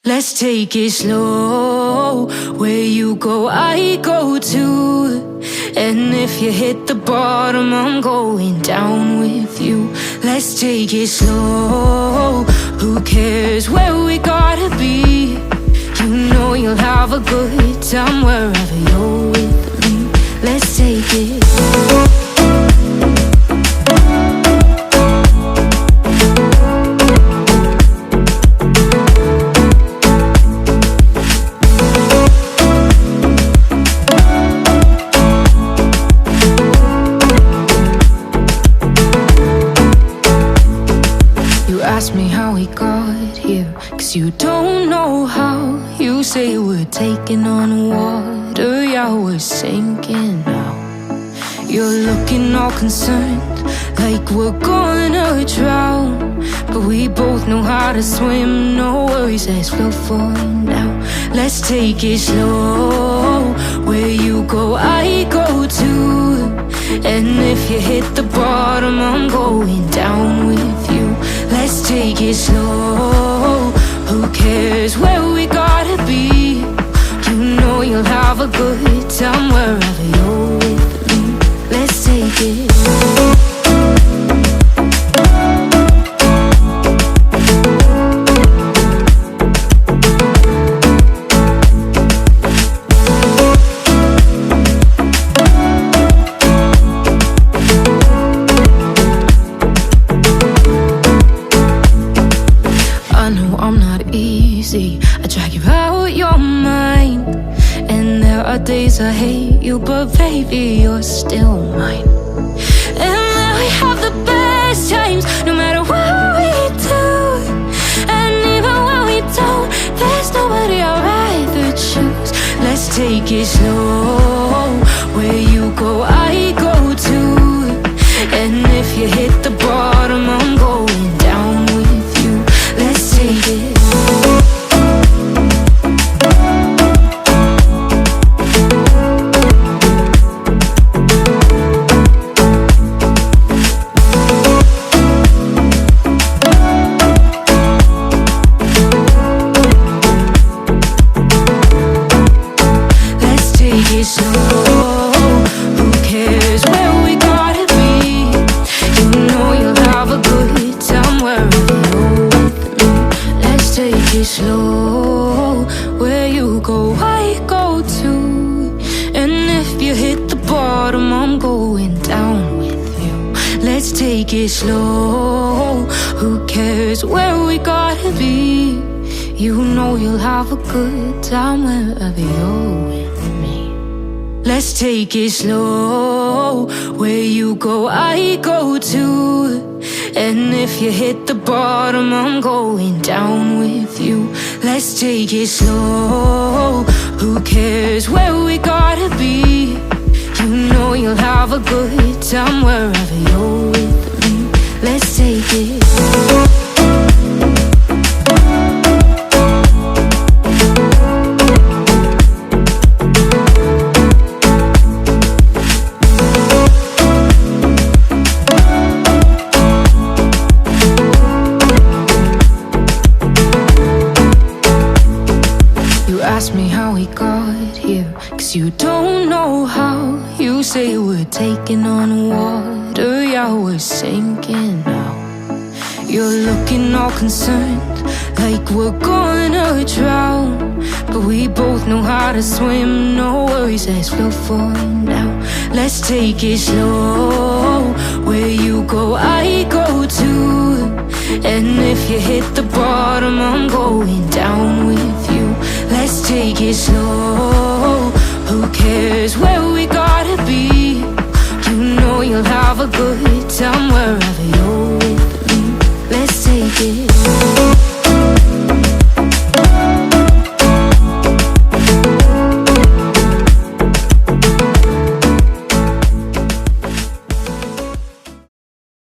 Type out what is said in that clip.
Let's take it slow. Where you go, I go too. And if you hit the bottom, I'm going down with you. Let's take it slow. Who cares where we gotta be? You know you'll have a good time wherever you're with me. Let's take it. Ask me how we got here, 'cause you don't know how. You say we're taking on water, yeah, we're sinking now. You're looking all concerned, like we're gonna drown. But we both know how to swim, no worries, let's flow for now. Let's take it slow. Where you go, I go too. And if you hit the bottom, I'm going down with you. Let's take it slow. Who cares where we gotta be? You know you'll have a good time wherever you're with me. Let's take it. I drag you out your mind, and there are days I hate you, but baby, you're still mine. And then we have the best times, no matter what we do. And even when we don't, there's nobody I'd rather choose. Let's take it slow. Where you go, I go too. And if you hit the bottom, I'm going down with you. Let's take it. Slow, where you go, I go too. And if you hit the bottom, I'm going down with you. Let's take it slow. Who cares where we gotta be? You know you'll have a good time wherever you're with me. Let's take it slow. Where you go, I go too. And if you hit the bottom, I'm going down with you. Let's take it slow. Who cares where we gotta be? You know you'll have a good time wherever you're with me. Let's take it. Ask me how we got here, 'cause you don't know how. You say we're taking on water, yeah, we're sinking now. You're looking all concerned, like we're gonna drown. But we both know how to swim, no worries, let's flow for now. Let's take it slow. Where you go, I go too. And if you hit the bottom, I'm going down with you. Let's take it slow. Who cares where we gotta be? You know you'll have a good time wherever you're with me. Let's take it.